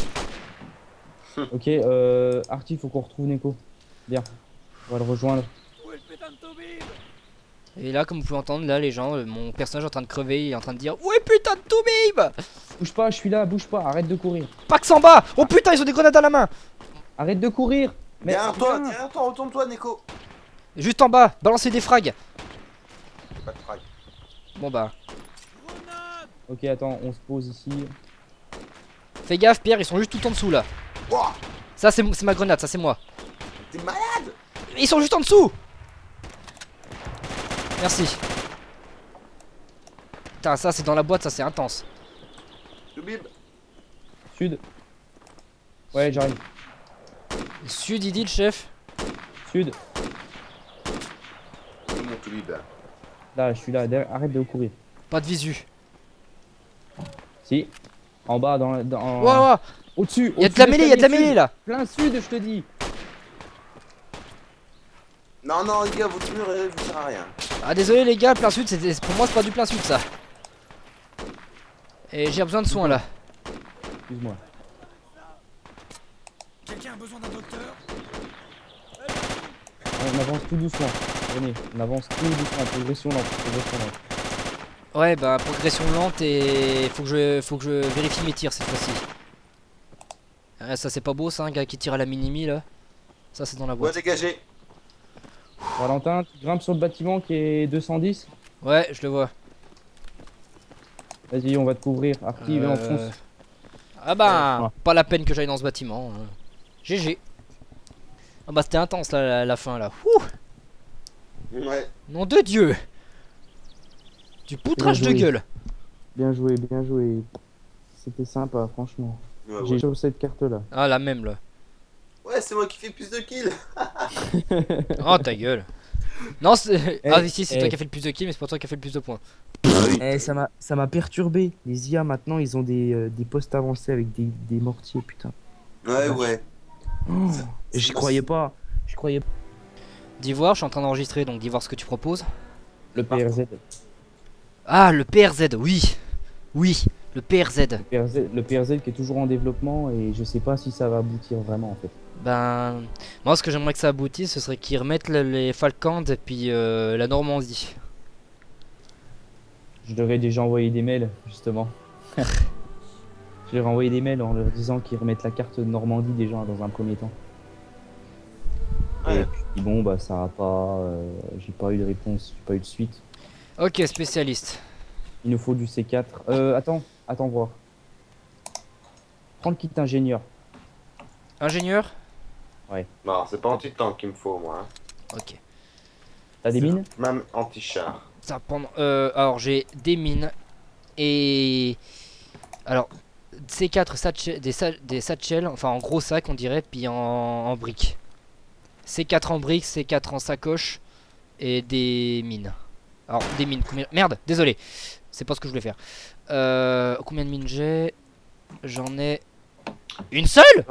[SPEAKER 2] Ok, Artie, faut qu'on retrouve Neko. Viens, on va le rejoindre.
[SPEAKER 1] Et là, comme vous pouvez entendre, là, les gens, mon personnage est en train de crever. Il est en train de dire: ouais, putain de Toubib.
[SPEAKER 2] Bouge pas, je suis là, bouge pas, arrête de courir.
[SPEAKER 1] Pax en bas. Oh putain, ils ont des grenades à la main.
[SPEAKER 2] Arrête de courir. Mais
[SPEAKER 3] Derrière toi,
[SPEAKER 2] viens.
[SPEAKER 3] retourne-toi, Neko.
[SPEAKER 1] Juste en bas, balancez des frags.
[SPEAKER 3] Pas de frag.
[SPEAKER 1] Bon bah,
[SPEAKER 2] Ok, attends, on se pose ici.
[SPEAKER 1] fais gaffe, Pierre, ils sont juste tout en dessous là.
[SPEAKER 3] Wouah,
[SPEAKER 1] Ça, c'est ma grenade, ça, c'est moi.
[SPEAKER 3] t'es malade.
[SPEAKER 1] Ils sont juste en dessous. Merci. Putain, ça, c'est dans la boîte, ça, c'est intense.
[SPEAKER 3] Toubib.
[SPEAKER 2] Sud. Ouais, j'arrive.
[SPEAKER 1] Sud, il dit le chef.
[SPEAKER 2] Sud.
[SPEAKER 3] C'est mon Toubib.
[SPEAKER 2] Là, je suis là, arrête de courir.
[SPEAKER 1] Pas de visu.
[SPEAKER 2] Si. En bas, dans...
[SPEAKER 1] Ouais, ouais.
[SPEAKER 2] Au-dessus.
[SPEAKER 1] Y'a de la mêlée, y'a de la mêlée là.
[SPEAKER 2] Plein sud, je te dis.
[SPEAKER 3] Non, les gars, votre mur, vous sert à rien.
[SPEAKER 1] Ah, désolé les gars, plein sud, pour moi, c'est pas du plein sud ça. Et j'ai besoin de soins là.
[SPEAKER 2] Excuse-moi.
[SPEAKER 4] Quelqu'un a besoin d'un docteur?
[SPEAKER 2] On avance tout doucement. Venez, on avance tout doucement. Progression lente.
[SPEAKER 1] Ouais, bah, progression lente et faut que je vérifie mes tirs cette fois-ci. Ah, ça, c'est pas beau ça, un gars qui tire à la minimi là. Ça, c'est dans la
[SPEAKER 3] Ouais,
[SPEAKER 1] boîte.
[SPEAKER 3] dégagé.
[SPEAKER 2] Valentin, tu grimpes sur le bâtiment qui est 210.
[SPEAKER 1] Ouais, je le vois.
[SPEAKER 2] Vas-y, on va te couvrir. Artie, viens, on fonce.
[SPEAKER 1] Ah bah,
[SPEAKER 2] Ouais.
[SPEAKER 1] pas la peine que j'aille dans ce bâtiment. hein. GG. Ah bah, c'était intense là, la fin là. Ouh,
[SPEAKER 3] Ouais.
[SPEAKER 1] nom de Dieu. Du poutrage de
[SPEAKER 2] joué.
[SPEAKER 1] gueule.
[SPEAKER 2] Bien joué. C'était sympa, franchement.
[SPEAKER 3] Ouais,
[SPEAKER 2] J'ai sur cette carte là.
[SPEAKER 1] Ah, la même là.
[SPEAKER 3] Ouais, c'est moi qui fais plus de kills.
[SPEAKER 1] Oh, ta gueule. Non, c'est.
[SPEAKER 2] Eh,
[SPEAKER 1] Ah, ici, c'est toi
[SPEAKER 2] eh.
[SPEAKER 1] qui as fait le plus de kills, mais c'est pas toi qui as fait le plus de points.
[SPEAKER 2] Eh, ça m'a perturbé. Les IA maintenant, ils ont des postes avancés avec des mortiers, putain.
[SPEAKER 3] Ouais.
[SPEAKER 2] Oh,
[SPEAKER 3] c'est
[SPEAKER 2] j'y
[SPEAKER 3] moi,
[SPEAKER 2] croyais
[SPEAKER 3] c'est-
[SPEAKER 2] pas.
[SPEAKER 1] D'Ivoire, je suis en train d'enregistrer, donc d'Ivoire ce que tu proposes.
[SPEAKER 2] Le PRZ.
[SPEAKER 1] Ah, le PRZ, oui. Oui, le PRZ.
[SPEAKER 2] Le PRZ qui est toujours en développement et je sais pas si ça va aboutir vraiment en fait.
[SPEAKER 1] Ben, moi, ce que j'aimerais que ça aboutisse, ce serait qu'ils remettent les Falklands et puis la Normandie.
[SPEAKER 2] Je leur ai déjà envoyé des mails, justement. Je leur ai envoyé des mails en leur disant qu'ils remettent la carte de Normandie déjà dans un premier temps.
[SPEAKER 3] Ouais.
[SPEAKER 2] Et puis bon, bah ça va pas. J'ai pas eu de réponse, j'ai pas eu de suite.
[SPEAKER 1] Ok, spécialiste.
[SPEAKER 2] Il nous faut du C4. Attends voir. Prends le kit ingénieur.
[SPEAKER 1] Ingénieur.
[SPEAKER 3] Non, c'est pas anti-tank qu'il me faut, moi. Hein.
[SPEAKER 1] Ok.
[SPEAKER 2] T'as des mines?
[SPEAKER 3] Même anti-char.
[SPEAKER 1] Ça va prendre. Alors, j'ai des mines et. Alors, C4 des satchels, enfin en gros sac, on dirait, puis en briques. C4 en briques, C4 en sacoche et des mines. Alors, des mines. Merde, désolé. C'est pas ce que je voulais faire. Combien de mines j'ai? J'en ai. Une seule?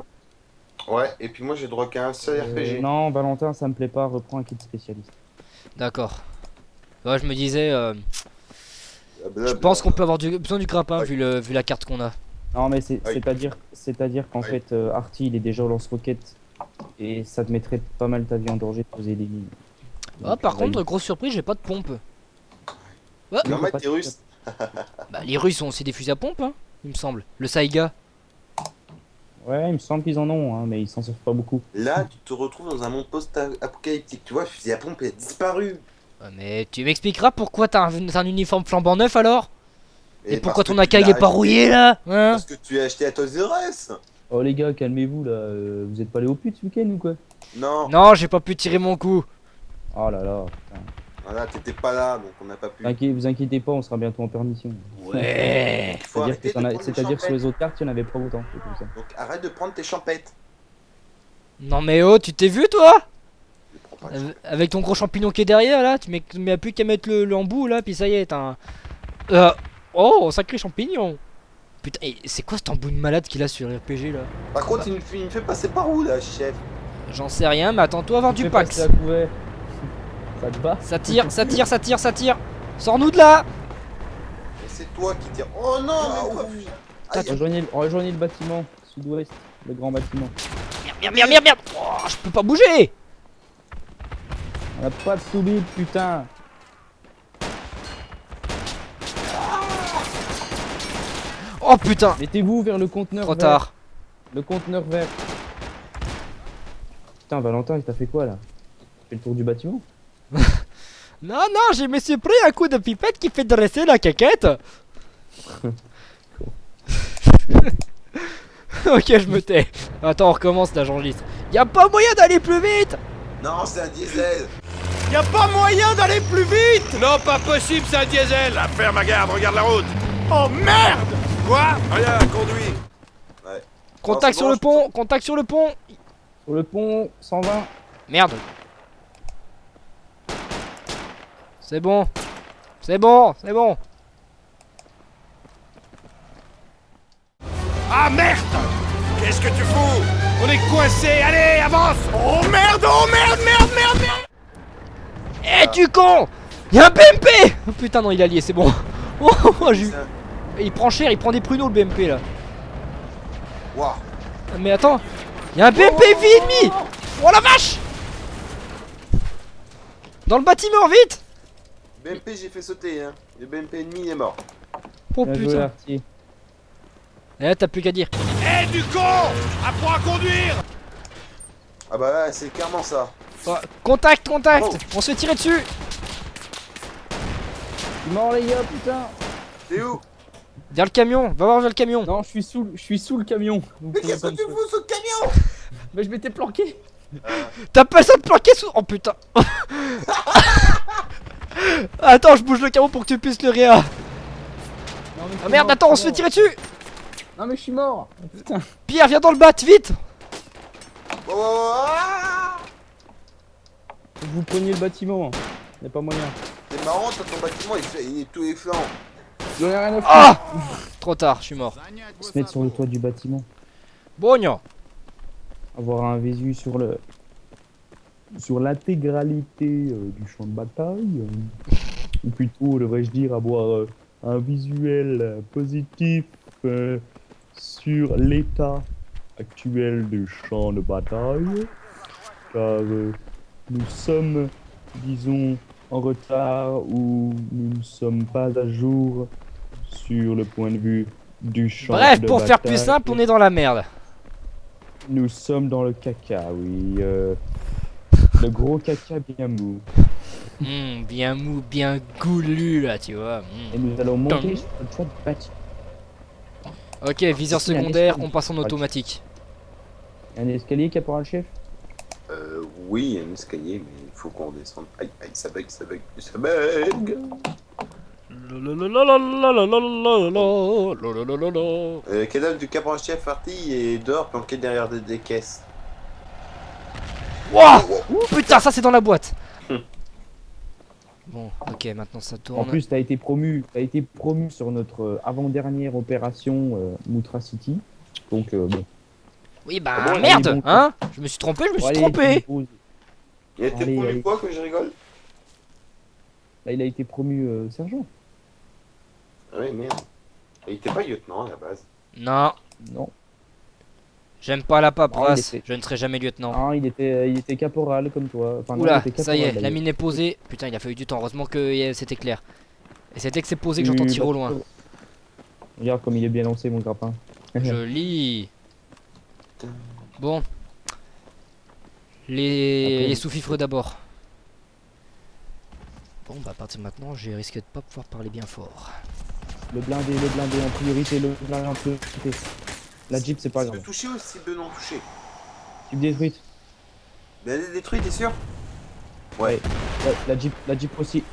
[SPEAKER 3] Ouais, et puis moi j'ai droit qu'à un seul RPG.
[SPEAKER 2] Non, Valentin, ça me plaît pas. Reprends un kit spécialiste.
[SPEAKER 1] D'accord. Ouais, je me disais. Je
[SPEAKER 3] Blablabla.
[SPEAKER 1] pense qu'on peut avoir besoin du grappin vu la carte qu'on a.
[SPEAKER 2] Non, mais
[SPEAKER 3] Oui.
[SPEAKER 2] c'est-à-dire qu'en
[SPEAKER 3] Oui.
[SPEAKER 2] fait, Artie, il est déjà au lance-roquette et ça te mettrait pas mal ta vie en danger de poser des mines.
[SPEAKER 1] Ah,
[SPEAKER 2] Donc,
[SPEAKER 1] par
[SPEAKER 2] bah,
[SPEAKER 1] contre, grosse surprise, j'ai pas de pompe.
[SPEAKER 3] Normal, t'es russe.
[SPEAKER 1] Bah, les Russes ont aussi des fusils à pompe, hein, il me semble. Le Saiga.
[SPEAKER 2] Ouais, il me semble qu'ils en ont, hein, mais ils s'en sortent pas beaucoup.
[SPEAKER 3] Là, tu te retrouves dans un monde post-apocalyptique. Tu vois, fusil à pompe, il a disparu.
[SPEAKER 1] Ouais, mais tu m'expliqueras pourquoi t'as un uniforme flambant neuf alors? Et pourquoi
[SPEAKER 3] parce
[SPEAKER 1] ton
[SPEAKER 3] que tu
[SPEAKER 1] accueil
[SPEAKER 3] l'as
[SPEAKER 1] est pas
[SPEAKER 3] acheté-
[SPEAKER 1] rouillé là? Hein?
[SPEAKER 3] Parce que tu as acheté à Toys R Us.
[SPEAKER 2] Oh les gars, calmez-vous là, vous êtes pas allés au pute ce week-end ou quoi?
[SPEAKER 3] Non,
[SPEAKER 1] Non, j'ai pas pu tirer mon coup.
[SPEAKER 2] Oh là là, putain.
[SPEAKER 3] voilà, t'étais pas là, donc on n'a pas pu.
[SPEAKER 2] Vous inquiétez pas, on sera bientôt en permission.
[SPEAKER 1] Ouais.
[SPEAKER 3] Il faut arrêter de prendre les
[SPEAKER 2] C'est-à-dire sur
[SPEAKER 3] champettes.
[SPEAKER 2] les autres cartes, il y en avait pas autant. C'est comme ça.
[SPEAKER 3] Donc arrête de prendre tes champettes.
[SPEAKER 1] Non mais oh, tu t'es vu toi?
[SPEAKER 3] Ne prends pas de champettes.
[SPEAKER 1] Avec ton gros champignon qui est derrière là, tu mets plus qu'à mettre le embout là, puis ça y est, t'as un... Oh, sacré champignon. Putain, et c'est quoi cet embout de malade qu'il a sur RPG là?
[SPEAKER 3] Par contre, il me fait passer par où là, chef?
[SPEAKER 1] J'en sais rien, mais attends-toi à avoir du
[SPEAKER 2] Fais
[SPEAKER 1] Pax.
[SPEAKER 2] passer à couvert. Ça te bat?
[SPEAKER 1] Ça tire, ça tire, ça tire, ça tire. Sors-nous de là.
[SPEAKER 3] Et c'est toi qui tire. Oh non, mais quoi? Aïe,
[SPEAKER 2] Rejoignez le bâtiment, sud-ouest, le grand bâtiment.
[SPEAKER 1] Merde, merde, merde, merde. Oh, je peux pas bouger.
[SPEAKER 2] On a pas de sous-bide, putain.
[SPEAKER 1] Oh putain.
[SPEAKER 2] Mettez-vous vers le conteneur
[SPEAKER 1] Trop
[SPEAKER 2] vert.
[SPEAKER 1] tard.
[SPEAKER 2] Le conteneur vert. Putain, Valentin, il t'a fait quoi là? Tu fais le tour du bâtiment?
[SPEAKER 1] Non, non, je me suis pris un coup de pipette qui fait dresser la caquette. Ok, je me tais. Attends, on recommence la journaliste. Y a pas moyen d'aller plus vite.
[SPEAKER 3] non, c'est un diesel.
[SPEAKER 4] Y a pas moyen d'aller plus vite! Non, pas possible, c'est un diesel!
[SPEAKER 5] La ferme à garde, regarde la route.
[SPEAKER 4] Oh merde!
[SPEAKER 5] Quoi? Rien, conduis.
[SPEAKER 1] Contact
[SPEAKER 3] c'est
[SPEAKER 1] sur
[SPEAKER 3] bon,
[SPEAKER 1] le pont, contact sur le pont.
[SPEAKER 2] Sur le pont, 120.
[SPEAKER 1] Merde. C'est bon. C'est bon, c'est bon.
[SPEAKER 5] Ah merde! Qu'est-ce que tu fous?
[SPEAKER 4] On est coincé, allez, avance! Oh merde, oh merde, merde, merde, merde!
[SPEAKER 1] Eh tu con. Y'a un BMP. Oh putain non, il est allié, c'est bon. Oh, j'ai eu-
[SPEAKER 3] Ça-
[SPEAKER 1] Il prend cher, il prend des pruneaux le BMP là.
[SPEAKER 3] Waouh.
[SPEAKER 1] Mais attends, y'a un BMP vie ennemi. Oh la vache. Dans le bâtiment, vite.
[SPEAKER 3] BMP, j'ai fait sauter, hein. Le BMP ennemi est mort.
[SPEAKER 1] Oh
[SPEAKER 2] Bien joué,
[SPEAKER 1] putain.
[SPEAKER 2] l'artier.
[SPEAKER 1] Et là t'as plus qu'à dire.
[SPEAKER 4] Eh du con! Apprends à conduire!
[SPEAKER 3] Ah bah là, c'est clairement ça.
[SPEAKER 1] Oh, contact, contact.
[SPEAKER 3] Oh.
[SPEAKER 1] On se fait tirer dessus.
[SPEAKER 2] Je suis mort les gars, putain.
[SPEAKER 3] T'es où?
[SPEAKER 1] Vers le camion, va voir vers le camion.
[SPEAKER 2] Non, je suis sous le camion. Vous
[SPEAKER 3] Mais
[SPEAKER 2] pouvez
[SPEAKER 3] qu'est-ce
[SPEAKER 2] pas
[SPEAKER 3] que
[SPEAKER 2] me
[SPEAKER 3] tu
[SPEAKER 2] sauver.
[SPEAKER 3] fous ce camion?
[SPEAKER 2] Mais je m'étais planqué.
[SPEAKER 1] T'as pas ça de planquer sous... Oh putain. Attends, je bouge le camion pour que tu puisses le réa.
[SPEAKER 2] Non, mais je
[SPEAKER 1] Ah
[SPEAKER 2] suis
[SPEAKER 1] merde,
[SPEAKER 2] mort,
[SPEAKER 1] attends, on
[SPEAKER 2] je
[SPEAKER 1] se fait
[SPEAKER 2] suis
[SPEAKER 1] tirer dessus.
[SPEAKER 2] mort. Non mais je suis mort. Oh, putain.
[SPEAKER 1] Pierre, viens dans le bat, vite.
[SPEAKER 3] Oh, oh, oh, ah.
[SPEAKER 2] Faut que vous preniez le bâtiment. Y'a pas moyen.
[SPEAKER 3] C'est marrant, toi, ton bâtiment, il est tous les flancs.
[SPEAKER 2] J'en ai rien à foutre.
[SPEAKER 1] Ah. Trop tard, je suis mort.
[SPEAKER 2] Se mettre sur le toit du bâtiment.
[SPEAKER 1] Bogno.
[SPEAKER 2] Avoir un visu sur le sur l'intégralité du champ de bataille, ou plutôt devrais-je dire avoir un visuel positif sur l'état actuel du champ de bataille, car nous sommes, disons, en retard ou nous ne sommes pas à jour sur le point de vue du champ
[SPEAKER 1] Bref,
[SPEAKER 2] de
[SPEAKER 1] pour faire plus
[SPEAKER 2] bataille.
[SPEAKER 1] simple, on est dans la merde.
[SPEAKER 2] Nous sommes dans le caca, oui. Le gros caca bien mou.
[SPEAKER 1] Bien mou, bien goulu là, tu vois.
[SPEAKER 2] Et nous allons monter
[SPEAKER 1] Tum.
[SPEAKER 2] sur le toit de bâtiment.
[SPEAKER 1] Ok, viseur
[SPEAKER 2] C'est un
[SPEAKER 1] secondaire,
[SPEAKER 2] escalier.
[SPEAKER 1] on passe en automatique.
[SPEAKER 2] Un escalier, caporal chef?
[SPEAKER 3] Oui, il y a un escalier, mais il faut qu'on redescende. Aïe, aïe, ça bug, ça bug, ça bug. Cadavre du caporal chef parti et dehors planqué derrière des caisses.
[SPEAKER 1] Wouah. Putain, ça c'est dans la boîte. Bon, ok, maintenant ça
[SPEAKER 2] En
[SPEAKER 1] tourne.
[SPEAKER 2] plus, t'as été promu sur notre avant-dernière opération Moutra City. Donc, bon.
[SPEAKER 1] Oui, bah
[SPEAKER 3] Ah bon,
[SPEAKER 1] merde,
[SPEAKER 2] allez, bon,
[SPEAKER 1] hein. Je me suis trompé, je me
[SPEAKER 2] Bon,
[SPEAKER 1] suis
[SPEAKER 2] allez,
[SPEAKER 1] trompé.
[SPEAKER 2] tu poses.
[SPEAKER 3] Il a été
[SPEAKER 2] Allez,
[SPEAKER 3] promu
[SPEAKER 2] allez.
[SPEAKER 3] quoi que je rigole?
[SPEAKER 2] Là, il a été promu sergent.
[SPEAKER 3] Ah oui, merde. Il était pas lieutenant à la base.
[SPEAKER 1] Non,
[SPEAKER 2] Non.
[SPEAKER 1] j'aime pas la
[SPEAKER 2] Ah,
[SPEAKER 1] paperasse.
[SPEAKER 2] il était-
[SPEAKER 1] Je ne serai jamais lieutenant.
[SPEAKER 2] Ah, il était caporal comme toi. Enfin, non, il
[SPEAKER 1] Oula,
[SPEAKER 2] était
[SPEAKER 1] ça y est,
[SPEAKER 2] caporal,
[SPEAKER 1] la
[SPEAKER 2] d'ailleurs.
[SPEAKER 1] mine est posée. Putain, il a fallu du temps. Heureusement que c'était clair. Et c'est dès que c'est posé que j'entends tirer au loin.
[SPEAKER 2] Regarde comme il est bien lancé, mon grappin.
[SPEAKER 1] Joli. Bon.
[SPEAKER 2] Après,
[SPEAKER 1] Les sous-fifres d'abord. Bon, bah à partir de maintenant, je risque de pas pouvoir parler bien fort.
[SPEAKER 2] le blindé en priorité, le blindé en priorité. La Jeep, c'est pas
[SPEAKER 3] Cible
[SPEAKER 2] grave.
[SPEAKER 3] touchée ou cible non touchée?
[SPEAKER 2] Jeep détruite.
[SPEAKER 3] Mais elle est détruite, t'es sûr?
[SPEAKER 2] Ouais. La Jeep aussi.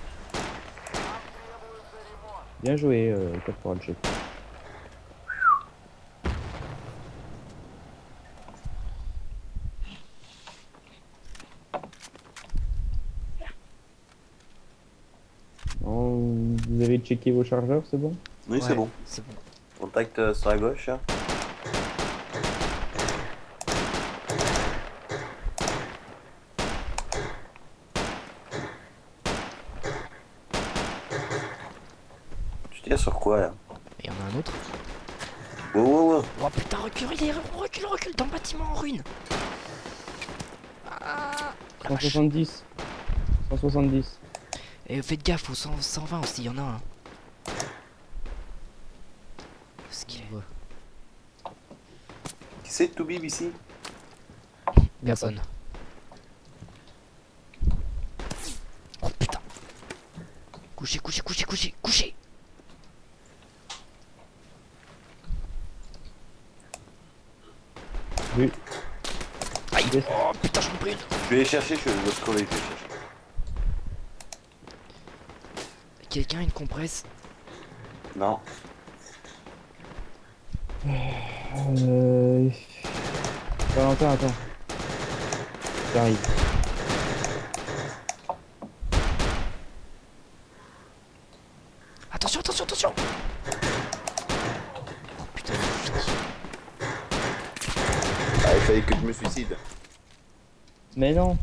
[SPEAKER 2] Bien joué, Caporal Jeep. Non, vous avez checké vos chargeurs, c'est bon?
[SPEAKER 3] Oui,
[SPEAKER 1] Ouais,
[SPEAKER 3] c'est bon.
[SPEAKER 1] C'est bon.
[SPEAKER 3] Contact sur la gauche. Hein. Tu tires sur quoi là?
[SPEAKER 1] Et il y en a un autre.
[SPEAKER 3] Wow, wow, wow.
[SPEAKER 1] Oh putain, recule dans le bâtiment en ruine. Ah, la vache.
[SPEAKER 2] 170. 170.
[SPEAKER 1] Et faites gaffe, au 120 aussi, il y en a un. Ce qu'il voit.
[SPEAKER 3] Qui c'est Toubib ici?
[SPEAKER 1] Personne. Oh putain. Couchez.
[SPEAKER 2] Vu.
[SPEAKER 1] Aïe.
[SPEAKER 2] Yes.
[SPEAKER 1] Oh putain, je me brûle.
[SPEAKER 3] Je vais les chercher, je vais les crever, je vais les chercher.
[SPEAKER 1] Quelqu'un a une compresse?
[SPEAKER 3] Non.
[SPEAKER 2] Valentin, attends. J'arrive.
[SPEAKER 1] Attention. Oh putain, il est fini.
[SPEAKER 3] Ah, il fallait que je me suicide.
[SPEAKER 2] Mais non,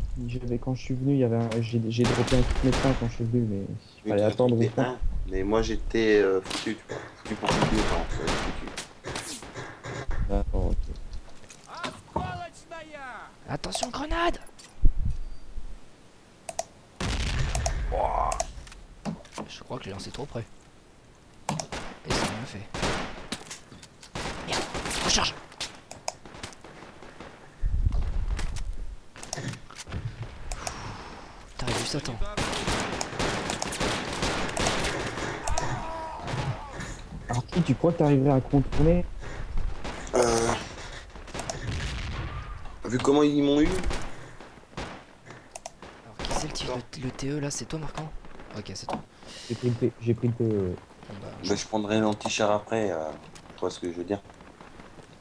[SPEAKER 2] quand je suis venu, il y avait j'ai droppé un kit médecin quand je suis venu, mais il fallait attendre au fond.
[SPEAKER 3] Hein, mais moi j'étais foutu, tu vois. Foutu pour foutu, enfin, foutu.
[SPEAKER 2] D'accord, ok.
[SPEAKER 1] Attention, grenade. Oh. Je crois que j'ai lancé trop près. Et ça m'a fait. Merde, recharge. T'as vu ça, attends.
[SPEAKER 2] Alors qui, tu crois que t'arriverais à contourner?
[SPEAKER 3] Vu comment ils m'ont eu,
[SPEAKER 1] Alors, qui c'est le tir le TE là? C'est toi, Marquant? Ok, c'est toi.
[SPEAKER 2] J'ai pris le PE.
[SPEAKER 1] Bon, bah,
[SPEAKER 3] bah, je prendrai l'anti-char après, tu vois ce que je veux dire.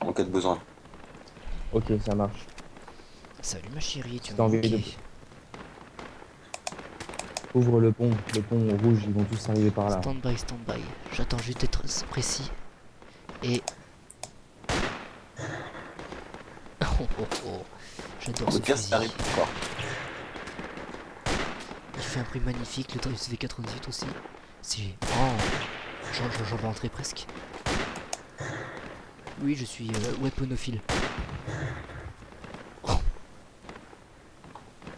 [SPEAKER 3] En cas de besoin.
[SPEAKER 2] Ok, ça marche.
[SPEAKER 1] salut ma chérie, tu
[SPEAKER 2] Je
[SPEAKER 1] m'as
[SPEAKER 2] t'ai envoyé
[SPEAKER 1] manqué.
[SPEAKER 2] Ouvre le pont rouge, ils vont tous arriver par là.
[SPEAKER 1] Stand by. J'attends juste d'être précis. Et... Oh. J'adore ce
[SPEAKER 3] Le pire,
[SPEAKER 1] fusil.
[SPEAKER 3] ça arrive plus fort.
[SPEAKER 1] Il fait un bruit magnifique, le Drive V98 aussi. C'est... Oh, j'en vais entrer presque. Oui, je suis weaponophile.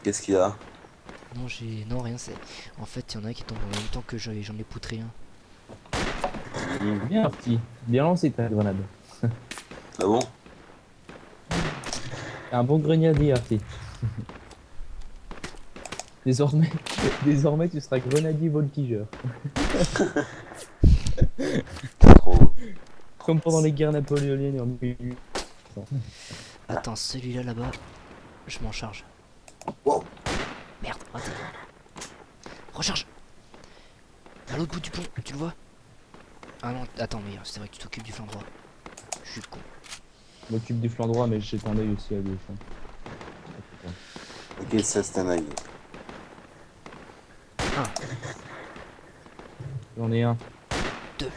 [SPEAKER 3] Qu'est-ce qu'il y a?
[SPEAKER 1] Non, rien, c'est... En fait, il y en a un qui tombe en même temps que j'en ai poutré un.
[SPEAKER 2] Bien petit, bien lancé ta grenade.
[SPEAKER 3] Ah bon?
[SPEAKER 2] Un bon grenadier, Artie. Désormais, tu seras grenadier voltigeur.
[SPEAKER 3] Trop.
[SPEAKER 2] Comme pendant les guerres napoléoniennes en 1800.
[SPEAKER 1] Attends, celui-là là-bas, je m'en charge.
[SPEAKER 3] Wow.
[SPEAKER 1] Merde, raté. Recharge. À l'autre bout du pont, tu le vois? Ah non, attends, mais c'est vrai que tu t'occupes du flanc droit. Je suis con.
[SPEAKER 2] Je m'occupe du flanc droit, mais j'ai un œil aussi à gauche. Hein.
[SPEAKER 3] Ok, ça c'est un œil.
[SPEAKER 2] J'en ai un.
[SPEAKER 1] 2.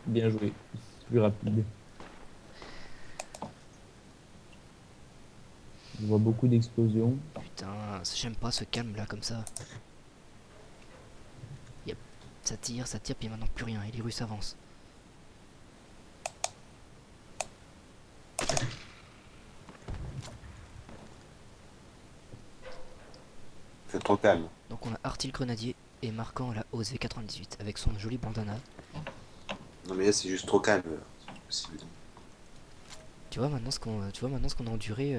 [SPEAKER 2] Bien joué. C'est plus rapide. Je vois beaucoup d'explosions.
[SPEAKER 1] Putain, j'aime pas ce calme là comme ça. Yep. Ça tire, puis maintenant plus rien, et les Russes avancent.
[SPEAKER 3] C'est trop calme.
[SPEAKER 1] Donc on a Artie le grenadier et Marquant la OSV 98 avec son joli bandana.
[SPEAKER 3] Non mais là c'est juste trop calme. C'est pas possible.
[SPEAKER 1] Tu vois maintenant ce qu'on a enduré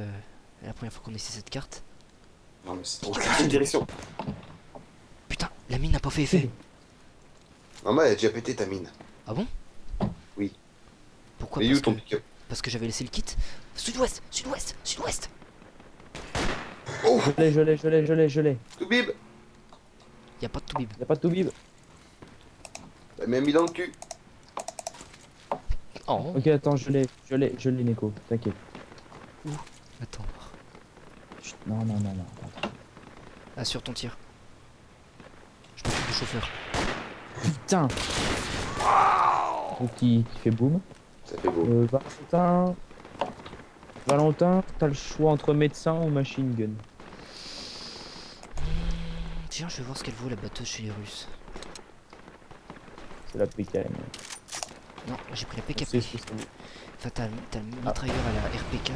[SPEAKER 1] la première fois qu'on a essayé cette carte.
[SPEAKER 3] Non, mais c'est trop quelle direction.
[SPEAKER 1] Putain, la mine n'a pas fait effet.
[SPEAKER 3] Non, mais elle a déjà pété ta mine.
[SPEAKER 1] Ah bon?
[SPEAKER 3] Oui.
[SPEAKER 1] Pourquoi?
[SPEAKER 3] Mais où ton pick-up?
[SPEAKER 1] Parce que j'avais laissé le kit. Sud-ouest, sud-ouest, sud-ouest.
[SPEAKER 3] Oh,
[SPEAKER 2] Je l'ai.
[SPEAKER 3] Toubib.
[SPEAKER 1] Y a pas de toubib.
[SPEAKER 2] Y'a pas de Toubib.
[SPEAKER 3] T'as même mis dans le cul.
[SPEAKER 1] Oh.
[SPEAKER 2] Ok, attends, je l'ai, Neko, t'inquiète.
[SPEAKER 1] Attends.
[SPEAKER 2] Chut, non. Attends.
[SPEAKER 1] Assure ton tir. Je m'occupe du chauffeur.
[SPEAKER 2] Putain. Donc qui fait boum.
[SPEAKER 3] Ça fait beau.
[SPEAKER 2] Valentin, t'as le choix entre médecin ou machine gun.
[SPEAKER 1] Tiens, je vais voir ce qu'elle vaut la batteuse chez les Russes.
[SPEAKER 2] C'est la PKM.
[SPEAKER 1] Non, j'ai pris la PKP.
[SPEAKER 2] C'est ce que ça vaut.
[SPEAKER 1] Enfin, t'as le mitrailleur à la RPK.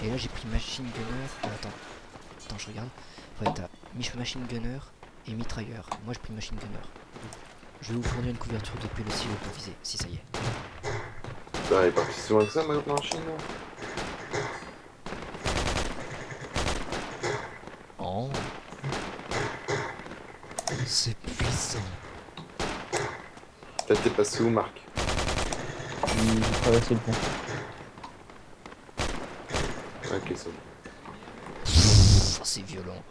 [SPEAKER 1] Et là, j'ai pris machine gunner. Attends, je regarde. Ouais, t'as machine gunner et mitrailleur. Moi, j'ai pris machine gunner. Je vais vous fournir une couverture depuis le silo pour viser, si ça y est.
[SPEAKER 3] Putain, elle est partie si loin que ça, ma machine, là.
[SPEAKER 1] Oh. C'est puissant.
[SPEAKER 3] Là, t'es passé où, Marc?
[SPEAKER 2] J'ai traversé le pont.
[SPEAKER 3] Ok, c'est bon.
[SPEAKER 1] Oh, c'est violent.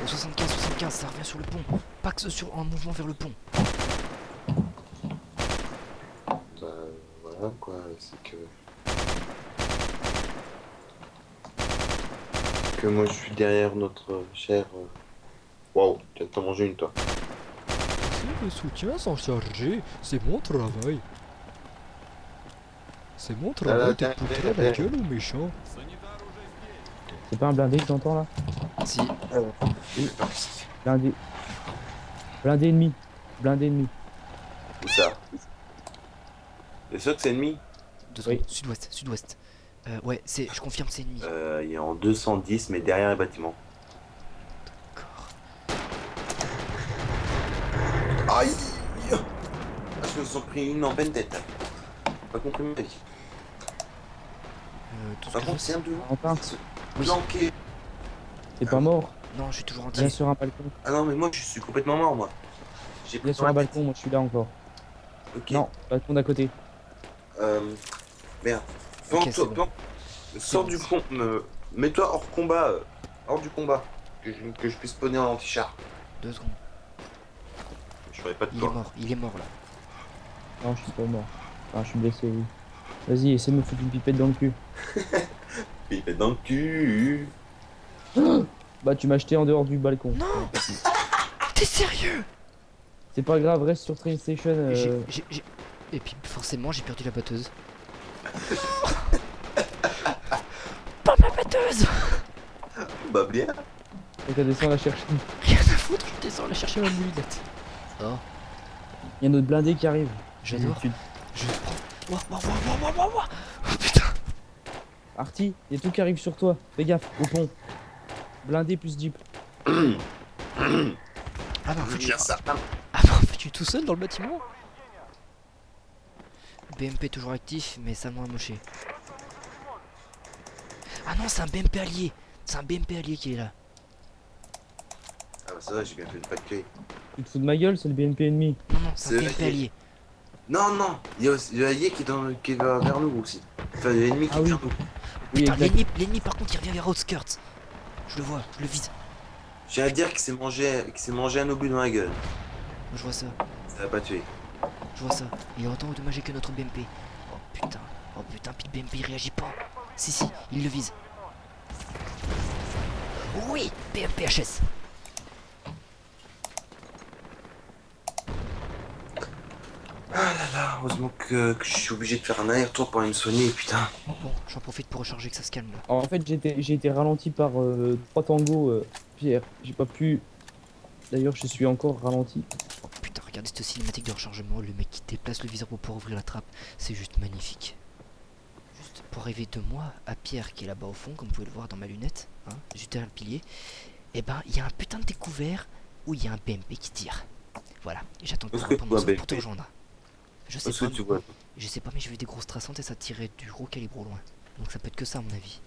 [SPEAKER 1] Au 75, ça revient sur le pont. Pax en mouvement vers le pont.
[SPEAKER 3] Bah, voilà, quoi, c'est que... Que moi, je suis derrière notre cher... Waouh, tu viens de t'en manger une, toi.
[SPEAKER 1] Si le soutien sans charger, c'est mon travail. C'est mon
[SPEAKER 3] travail de poutrer la gueule
[SPEAKER 1] aux méchants.
[SPEAKER 2] C'est pas un blindé que j'entends là?
[SPEAKER 1] Si.
[SPEAKER 2] Blindé. Blindé ennemi.
[SPEAKER 3] Où ça? T'es sûr que c'est ennemi?
[SPEAKER 1] 2 secondes.
[SPEAKER 2] Oui.
[SPEAKER 1] Sud-ouest. Ouais, je confirme, c'est ennemi.
[SPEAKER 3] Il est en 210, mais derrière les bâtiments.
[SPEAKER 1] D'accord.
[SPEAKER 3] Aïe! Ah, je me suis pris une en pleine tête. Pas compris ma vie.
[SPEAKER 1] Tout ce
[SPEAKER 3] Par
[SPEAKER 1] que
[SPEAKER 3] contre,
[SPEAKER 1] je
[SPEAKER 3] c'est
[SPEAKER 1] sais-
[SPEAKER 3] un de
[SPEAKER 2] Valentin,
[SPEAKER 3] se planquer.
[SPEAKER 2] t'es pas mort?
[SPEAKER 1] Non, je suis toujours
[SPEAKER 2] Viens
[SPEAKER 1] entier.
[SPEAKER 2] sur un balcon.
[SPEAKER 3] Ah non, mais moi, je suis complètement mort, moi. J'ai pris
[SPEAKER 2] Viens
[SPEAKER 3] sur
[SPEAKER 2] sur un
[SPEAKER 3] la tête.
[SPEAKER 2] balcon, moi je suis là encore.
[SPEAKER 3] Ok.
[SPEAKER 2] Non, balcon d'à côté.
[SPEAKER 3] Merde.
[SPEAKER 1] Ok, c'est bon.
[SPEAKER 3] Sors
[SPEAKER 1] bon.
[SPEAKER 3] du pont. Mets-toi hors combat. Hors du combat. Que je puisse spawner en anti-char.
[SPEAKER 1] 2 secondes.
[SPEAKER 3] Je ferai pas de
[SPEAKER 1] Il est
[SPEAKER 3] toi.
[SPEAKER 1] mort, là.
[SPEAKER 2] Non, je suis pas mort. Ah, je suis blessé, oui. Vas-y, essaie de me foutre une pipette dans le cul.
[SPEAKER 3] Il est dans le cul.
[SPEAKER 2] Bah, tu m'as jeté en dehors du balcon.
[SPEAKER 1] Non. T'es sérieux?
[SPEAKER 2] C'est pas grave, reste sur Train Station.
[SPEAKER 1] Et puis forcément, j'ai perdu la batteuse. Pas ma batteuse.
[SPEAKER 3] Bah bien.
[SPEAKER 2] Donc, elle descend la chercher.
[SPEAKER 1] Rien à foutre, je descends la chercher ma moulinette. Oh,
[SPEAKER 2] Il y a notre blindé qui arrive.
[SPEAKER 1] j'adore.
[SPEAKER 2] Tu-
[SPEAKER 1] Je prends. Ouah. Oh putain.
[SPEAKER 2] Arty, il y a tout qui arrive sur toi. Fais gaffe, au pont. Blindé plus jeep.
[SPEAKER 1] Ah mais en fait,
[SPEAKER 3] Dire ça.
[SPEAKER 1] Ah mais en fait, je suis tout seul dans le bâtiment. BMP toujours actif, mais salement amoché. Ah non, c'est un BMP allié. C'est un BMP allié qui est là.
[SPEAKER 3] Ah bah ça va, j'ai bien fait de pas de tuer.
[SPEAKER 2] Tu te fous de ma gueule, c'est le BMP ennemi.
[SPEAKER 1] Non, c'est un
[SPEAKER 3] C'est
[SPEAKER 1] BMP
[SPEAKER 3] allié.
[SPEAKER 1] allié.
[SPEAKER 3] Non, non. Il y a aussi l'allié qui va vers nous aussi. Enfin, l'ennemi qui
[SPEAKER 2] Ah
[SPEAKER 3] est
[SPEAKER 2] oui.
[SPEAKER 3] vers nous.
[SPEAKER 2] Oui,
[SPEAKER 1] Putain,
[SPEAKER 2] exact.
[SPEAKER 1] l'ennemi par contre, il revient vers Outskirts. Je le vois, je le vise.
[SPEAKER 3] J'ai à dire qu'il s'est mangé un obus dans la gueule.
[SPEAKER 1] Je vois ça.
[SPEAKER 3] Ça va pas tuer.
[SPEAKER 1] Je vois ça. Il est autant endommagé que notre BMP. Oh putain, puis le BMP il réagit pas. Si, il le vise. Oui, BMP HS.
[SPEAKER 3] Ah, heureusement que je suis obligé de faire un aller-retour pour aller me soigner, putain.
[SPEAKER 1] Bon, j'en profite pour recharger que ça se calme là.
[SPEAKER 2] En fait, j'ai été ralenti par 3 tangos, Pierre. J'ai pas pu. D'ailleurs, je suis encore ralenti.
[SPEAKER 1] Oh putain, regardez cette cinématique de rechargement. Le mec qui déplace le viseur pour pouvoir ouvrir la trappe. C'est juste magnifique. Juste pour arriver de moi à Pierre qui est là-bas au fond, comme vous pouvez le voir dans ma lunette, hein, juste derrière le pilier. Et ben, il y a un putain de découvert où il y a un BMP qui tire. Voilà, et j'attends que
[SPEAKER 3] Est-ce
[SPEAKER 1] tu
[SPEAKER 3] que
[SPEAKER 1] répondes
[SPEAKER 3] tu vois
[SPEAKER 1] pour te
[SPEAKER 3] BMP?
[SPEAKER 1] rejoindre. Je sais
[SPEAKER 3] Parce que
[SPEAKER 1] pas.
[SPEAKER 3] tu vois.
[SPEAKER 1] Je sais pas, mais j'ai vu des grosses traçantes et ça tirait du gros calibre au loin. Donc ça peut être que ça à mon avis.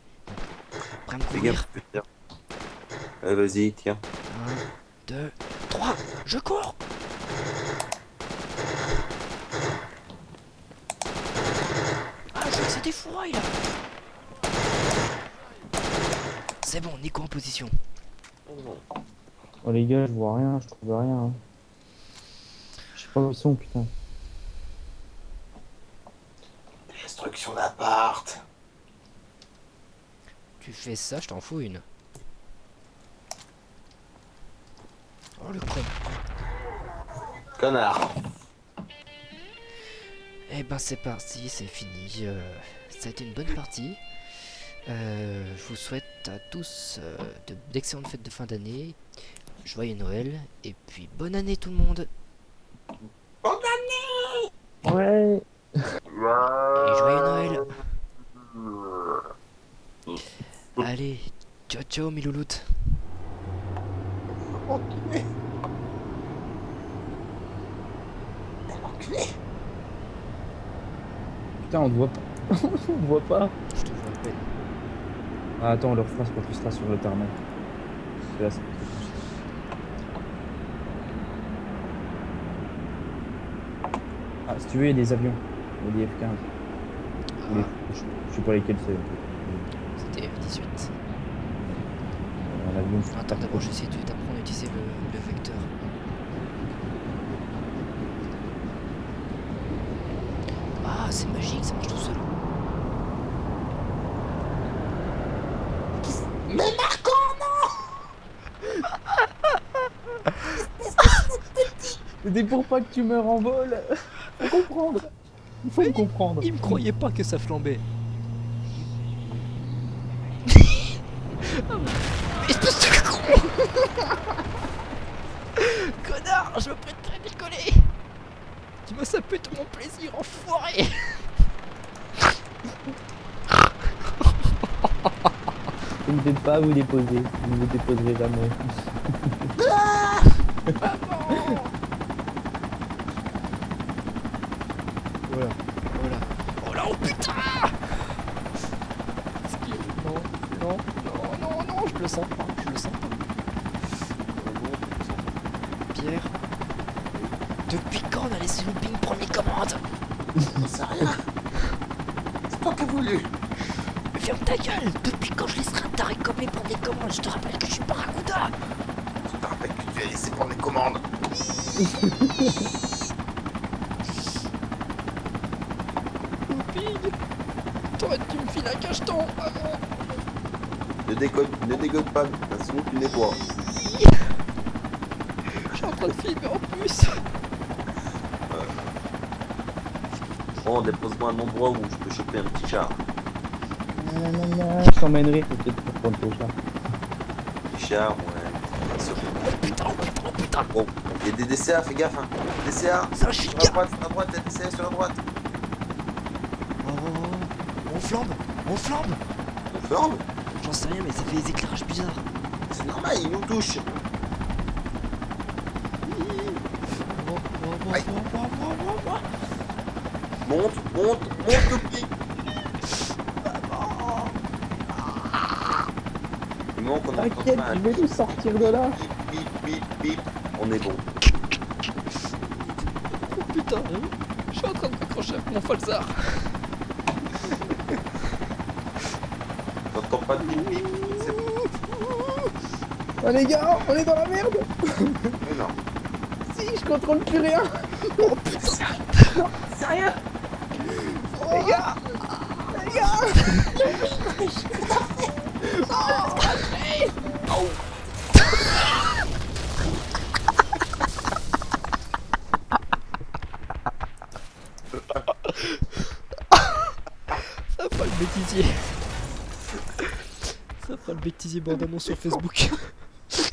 [SPEAKER 1] Prêt à me
[SPEAKER 3] Fais
[SPEAKER 1] courir?
[SPEAKER 3] gaffe, putain. Allez, vas-y, tiens.
[SPEAKER 1] 1, 2, 3, je cours! Ah, je vois que c'est des fourrailles là! C'est bon, Nico en position.
[SPEAKER 2] Oh les gars, je vois rien, je trouve rien. Hein. Je sais pas où ils sont, putain.
[SPEAKER 3] Destruction d'appart.
[SPEAKER 1] Tu fais ça, je t'en fous une. Oh le con.
[SPEAKER 3] Connard.
[SPEAKER 1] Eh ben c'est parti, c'est fini. Ça a été une bonne partie. Je vous souhaite à tous d'excellentes fêtes de fin d'année. Joyeux Noël. Et puis bonne année tout le monde.
[SPEAKER 2] Ouais.
[SPEAKER 1] Et joyeux Noël. Allez, ciao ciao mes louloutes.
[SPEAKER 3] Enculé. Enculé.
[SPEAKER 2] Putain, on te voit pas. On te voit pas.
[SPEAKER 1] Je te vois à peine.
[SPEAKER 2] Ah, attends, on leur fera quand tu seras sur le tarmac. Parce que là, c'est trop compliqué. Ah, si tu veux, il y a des avions. Il y a des F-15.
[SPEAKER 1] Ah,
[SPEAKER 2] Je sais pas lesquels c'est.
[SPEAKER 1] c'était F-18.
[SPEAKER 2] Un avion.
[SPEAKER 1] Attends, d'abord j'essaie d'apprendre à utiliser le vecteur. Ah, c'est magique, ça marche tout seul.
[SPEAKER 3] Mais Marco, non.
[SPEAKER 2] C'était pour pas que tu meurs en vol. Faut comprendre. Il faut me comprendre.
[SPEAKER 1] Il me croyait pas que ça flambait. Espèce de con. Connard, je me prête très décoller. Tu m'as sapé tout mon plaisir, enfoiré.
[SPEAKER 2] Je ne vais pas vous déposer. Je ne vous déposerai jamais.
[SPEAKER 1] Voilà, voilà. Oh là, oh putain. Non, non, non, non, non, je le sens pas, je le sens pas. Pierre, depuis quand on a laissé Looping prendre les commandes?
[SPEAKER 3] J'en sais rien. C'est toi qui as voulu.
[SPEAKER 1] Mais ferme ta gueule. Depuis quand je laisserai un taré comme les prendre les commandes? Je te rappelle que je suis Barracuda.
[SPEAKER 3] Je te rappelle que tu as laissé prendre les commandes.
[SPEAKER 1] Looping, t'aurais dû me filer un cacheton avant.
[SPEAKER 3] Ne déconne pas, sinon tu nettoies.
[SPEAKER 1] Je suis en train de filmer en plus.
[SPEAKER 3] Bon, dépose-moi un endroit où je peux choper un petit char.
[SPEAKER 2] Je t'emmènerai peut-être pour prendre ton chat.
[SPEAKER 3] Petit char, ouais.
[SPEAKER 1] Oh putain, oh putain, oh putain.
[SPEAKER 3] Bon, il y a des DCA, fais gaffe, hein. DCA,
[SPEAKER 1] C'est un
[SPEAKER 3] sur
[SPEAKER 1] chica.
[SPEAKER 3] la droite, il y a DCA sur la droite.
[SPEAKER 1] Oh, on flambe, on flambe.
[SPEAKER 3] On flambe.
[SPEAKER 1] J'en sais rien, mais ça fait des éclairages bizarres.
[SPEAKER 3] C'est normal, il nous touche. Aïe. Monte le pied. Il manque qu'on entend
[SPEAKER 2] T'inquiète,
[SPEAKER 3] mal.
[SPEAKER 2] je vais nous sortir de là.
[SPEAKER 3] Bip, bip, bip, on est bon.
[SPEAKER 1] Oh putain, je suis en train de m'accrocher avec mon falzar.
[SPEAKER 3] T'entends pas de bip, bip, c'est bon.
[SPEAKER 2] Oh les gars, on est dans la merde.
[SPEAKER 3] Mais non.
[SPEAKER 2] Si, je contrôle plus rien.
[SPEAKER 1] Oh putain.
[SPEAKER 2] Non, c'est rien. Les gars. Les gars.
[SPEAKER 1] Ça fera le bêtisier. Ça fera le bêtisier bande-annonce sur Facebook.
[SPEAKER 3] C'est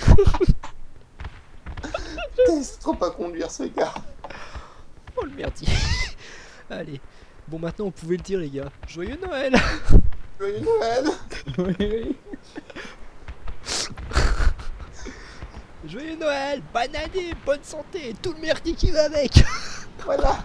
[SPEAKER 3] trop pas conduire ce gars.
[SPEAKER 1] Oh le merdier. Allez. Bon maintenant on pouvait le dire les gars. Joyeux Noël.
[SPEAKER 3] Joyeux Noël.
[SPEAKER 2] Oui, oui.
[SPEAKER 1] Joyeux Noël. Bonne année, bonne santé, tout le merdier qui va avec.
[SPEAKER 3] Voilà.